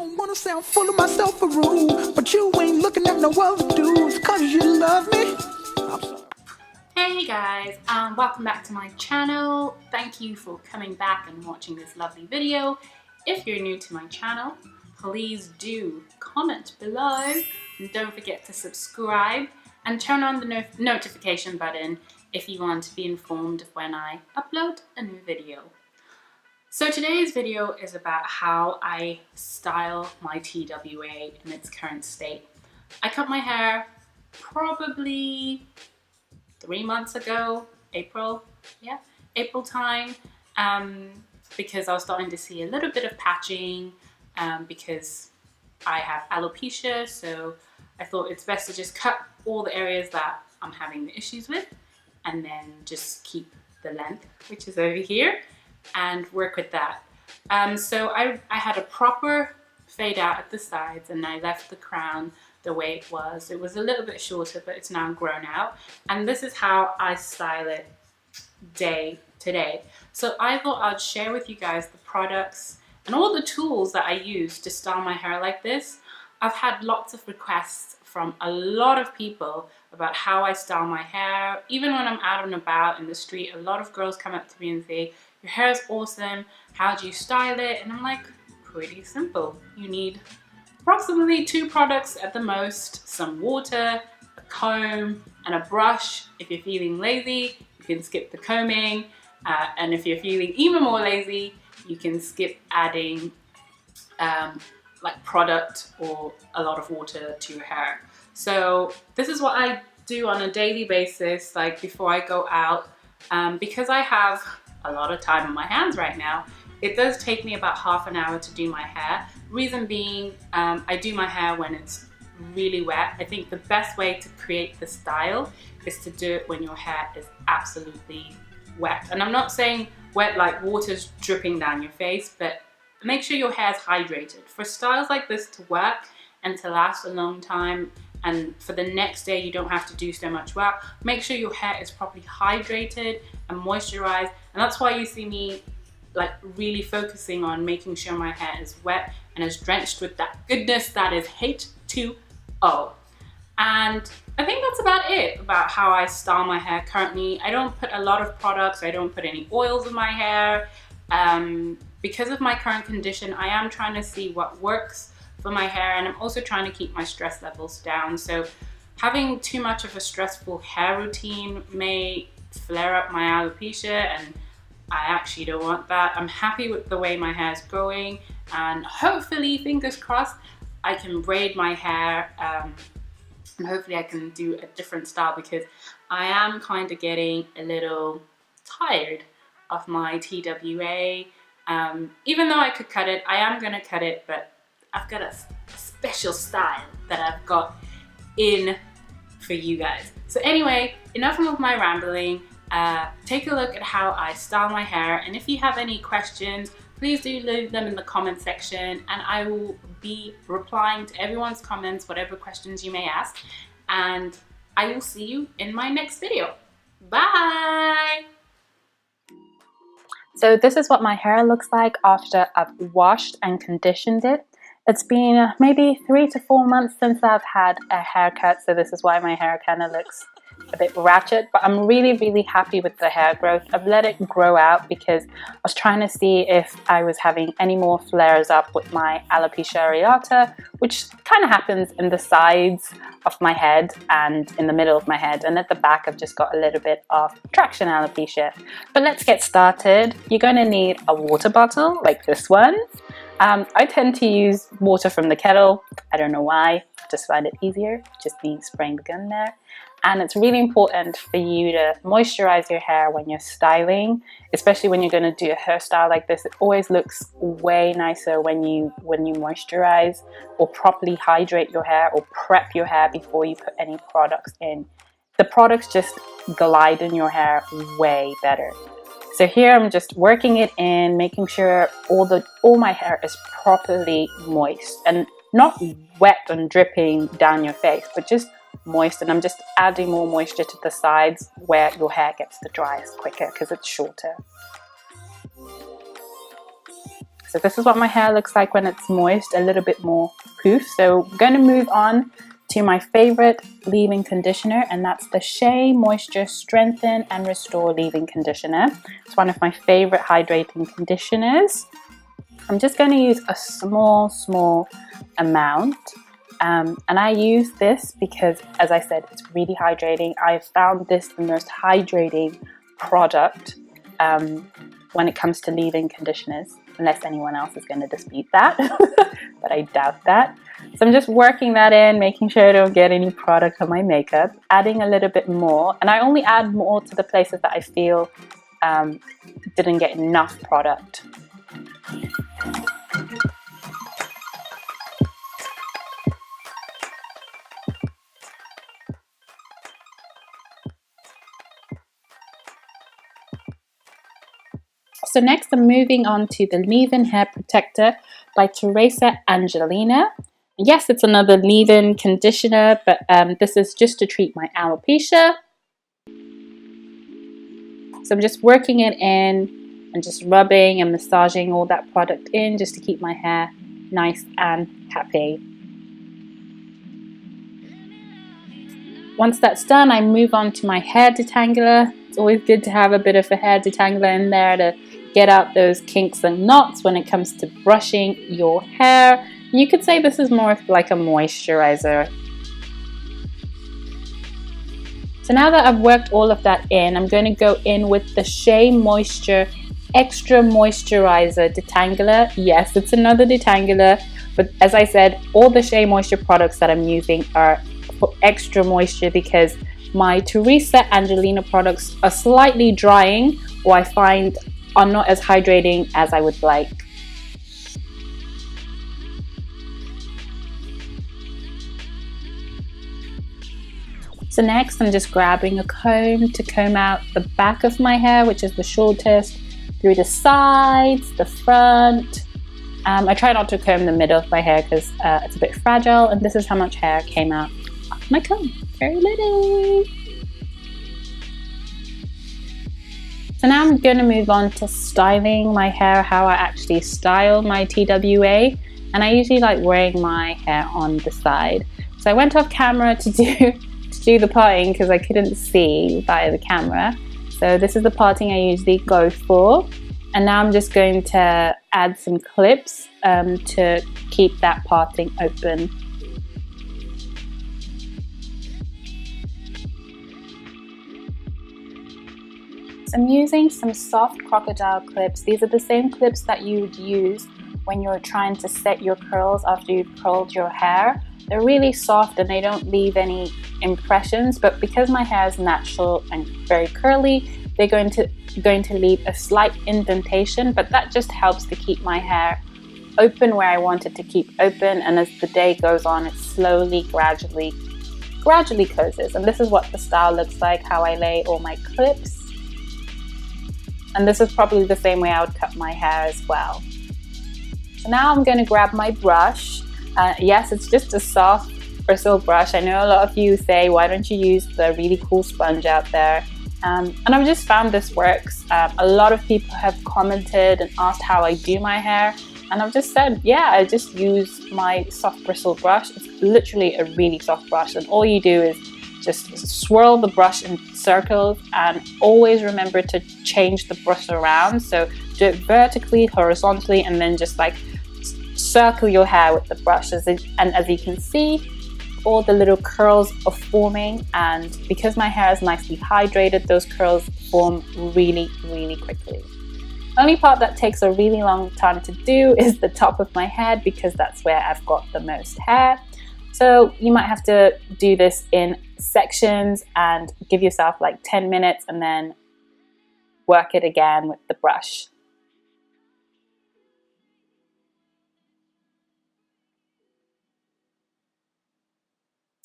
don't wanna sound full of myself or rude, but you ain't looking at no other dudes, cause you love me. I'm sorry. Hey guys, welcome back to my channel. Thank you for coming back and watching this lovely video. If you're new to my channel, please do comment below and don't forget to subscribe and turn on the notification button if you want to be informed of when I upload a new video. So today's video is about how I style my TWA in its current state. I cut my hair probably 3 months ago, April time, because I was starting to see a little bit of patching because I have alopecia, so I thought it's best to just cut all the areas that I'm having the issues with and then just keep the length, which is over here, and work with that. So I had a proper fade out at the sides and I left the crown the way it was. It was a little bit shorter, but it's now grown out. And this is how I style it day to day. So I thought I'd share with you guys the products and all the tools that I use to style my hair like this. I've had lots of requests from a lot of people about how I style my hair. Even when I'm out and about in the street, a lot of girls come up to me and say, your hair is awesome, how do you style it? And I'm like, pretty simple. You need approximately 2 products at the most, some water, a comb, and a brush. If you're feeling lazy, you can skip the combing. And if you're feeling even more lazy, you can skip adding like product or a lot of water to your hair. So this is what I do on a daily basis, like before I go out. Because I have a lot of time on my hands right now, it does take me about half an hour to do my hair. Reason being, I do my hair when it's really wet. I think the best way to create the style is to do it when your hair is absolutely wet. And I'm not saying wet like water's dripping down your face, but make sure your hair is hydrated. For styles like this to work and to last a long time, and for the next day you don't have to do so much work, make sure your hair is properly hydrated and moisturized. And that's why you see me like really focusing on making sure my hair is wet and is drenched with that goodness that is H2O. And I think that's about it about how I style my hair currently. I don't put a lot of products, I don't put any oils in my hair. Because of my current condition, I am trying to see what works for my hair, and I'm also trying to keep my stress levels down. So having too much of a stressful hair routine may flare up my alopecia, and I actually don't want that. I'm happy with the way my hair is growing, and hopefully, fingers crossed, I can braid my hair and hopefully I can do a different style, because I am kind of getting a little tired of my TWA. Even though I could cut it, I am going to cut it, but I've got a special style that I've got in for you guys. So anyway, enough of my rambling. Take a look at how I style my hair, and if you have any questions, please do leave them in the comment section, and I will be replying to everyone's comments, whatever questions you may ask, and I will see you in my next video. Bye! So this is what my hair looks like after I've washed and conditioned it. It's been maybe 3 to 4 months since I've had a haircut, so this is why my hair kind of looks a bit ratchet, but I'm really happy with the hair growth. I've let it grow out because I was trying to see if I was having any more flares up with my alopecia areata, which kind of happens in the sides of my head and in the middle of my head, and at the back I've just got a little bit of traction alopecia. But let's get started. You're going to need a water bottle like this one. I tend to use water from the kettle. I don't know why, I just find it easier, just me spraying the gun there. And it's really important for you to moisturize your hair when you're styling, especially when you're going to do a hairstyle like this. It always looks way nicer when you moisturize or properly hydrate your hair or prep your hair before you put any products in. The products just glide in your hair way better. So here I'm just working it in, making sure all my hair is properly moist and not wet and dripping down your face, but just moist. And I'm just adding more moisture to the sides where your hair gets the driest quicker because it's shorter. So this is what my hair looks like when it's moist, a little bit more poof. So I'm going to move on to my favorite leave-in conditioner, and that's the Shea Moisture Strengthen and Restore Leave-In Conditioner. It's one of my favorite hydrating conditioners. I'm just going to use a small amount, and I use this because, as I said, it's really hydrating. I've found this the most hydrating product when it comes to leave-in conditioners, unless anyone else is going to dispute that, but I doubt that. So I'm just working that in, making sure I don't get any product on my makeup, adding a little bit more, and I only add more to the places that I feel didn't get enough product. So next I'm moving on to the Leave-In Hair Protector by TWA ALOPECIA. Yes, it's another leave-in conditioner, but this is just to treat my alopecia. So I'm just working it in and just rubbing and massaging all that product in just to keep my hair nice and happy. Once that's done, I move on to my hair detangler. It's always good to have a bit of a hair detangler in there to get out those kinks and knots when it comes to brushing your hair. You could say this is more of like a moisturizer. So now that I've worked all of that in, I'm going to go in with the Shea Moisture Extra Moisturizer Detangler. Yes, it's another detangler, but as I said, all the Shea Moisture products that I'm using are for extra moisture because my TWA ALOPECIA products are slightly drying, or I find are not as hydrating as I would like. So next I'm just grabbing a comb to comb out the back of my hair, which is the shortest, through the sides, the front. I try not to comb the middle of my hair because it's a bit fragile, and this is how much hair came out of my comb. Very little. So now I'm going to move on to styling my hair, how I actually style my TWA, and I usually like wearing my hair on the side. So I went off camera to do the parting because I couldn't see via the camera. So this is the parting I usually go for, and now I'm just going to add some clips to keep that parting open. I'm using some soft crocodile clips. These are the same clips that you would use when you're trying to set your curls after you've curled your hair. They're really soft and they don't leave any impressions, but because my hair is natural and very curly, they're going to leave a slight indentation, but that just helps to keep my hair open where I want it to keep open, and as the day goes on, it slowly, gradually closes. And this is what the style looks like, how I lay all my clips. And this is probably the same way I would cut my hair as well. So now I'm going to grab my brush. Yes, it's just a soft bristle brush. I know a lot of you say, why don't you use the really cool sponge out there? And I've just found this works. A lot of people have commented and asked how I do my hair. And I've just said, yeah, I just use my soft bristle brush. It's literally a really soft brush. And all you do is just swirl the brush in circles, and always remember to change the brush around. So do it vertically, horizontally, and then just like circle your hair with the brush. And as you can see, all the little curls are forming, and because my hair is nicely hydrated, those curls form really quickly. The only part that takes a really long time to do is the top of my head, because that's where I've got the most hair. So you might have to do this in sections and give yourself like 10 minutes and then work it again with the brush.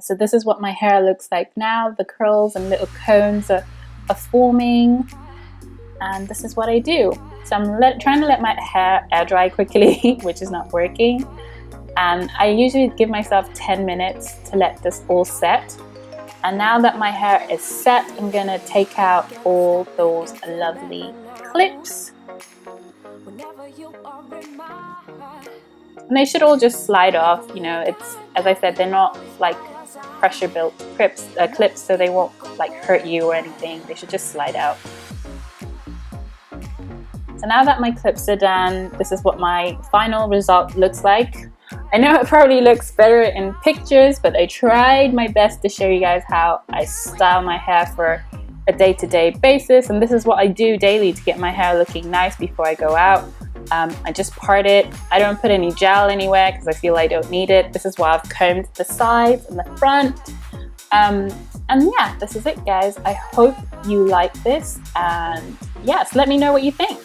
So this is what my hair looks like now. The curls and little cones are forming, and this is what I do. So I'm trying to let my hair air dry quickly, which is not working. And I usually give myself 10 minutes to let this all set. And now that my hair is set, I'm gonna take out all those lovely clips. Whenever you are in my and they should all just slide off. You know, it's, as I said, they're not like pressure built clips, so they won't like hurt you or anything. They should just slide out. So now that my clips are done, this is what my final result looks like. I know it probably looks better in pictures, but I tried my best to show you guys how I style my hair for a day-to-day basis, and this is what I do daily to get my hair looking nice before I go out. I just part it. I don't put any gel anywhere because I feel I don't need it. This is why I've combed the sides and the front. And yeah, this is it, guys. I hope you like this, and yes, let me know what you think.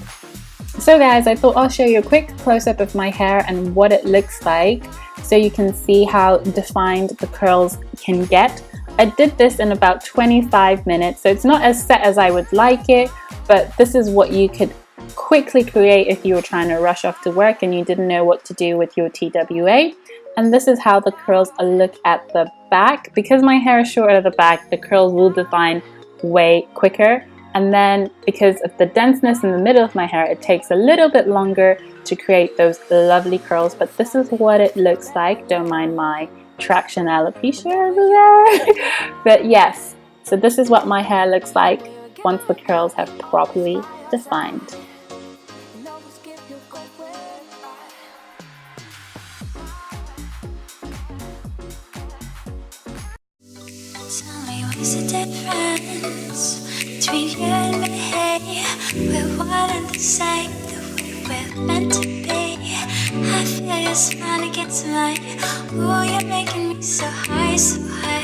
So guys, I thought I'll show you a quick close-up of my hair and what it looks like so you can see how defined the curls can get. I did this in about 25 minutes, so it's not as set as I would like it, but this is what you could quickly create if you were trying to rush off to work and you didn't know what to do with your TWA. And this is how the curls look at the back. Because my hair is short at the back, the curls will define way quicker. And then because of the denseness in the middle of my hair, it takes a little bit longer to create those lovely curls. But this is what it looks like. Don't mind my traction alopecia over there. But yes, so this is what my hair looks like once the curls have properly defined. Tell me what's the difference between you and me? We're one and the same, the way we're meant to be. I feel your smile against mine. Oh, you're making me so high, so high.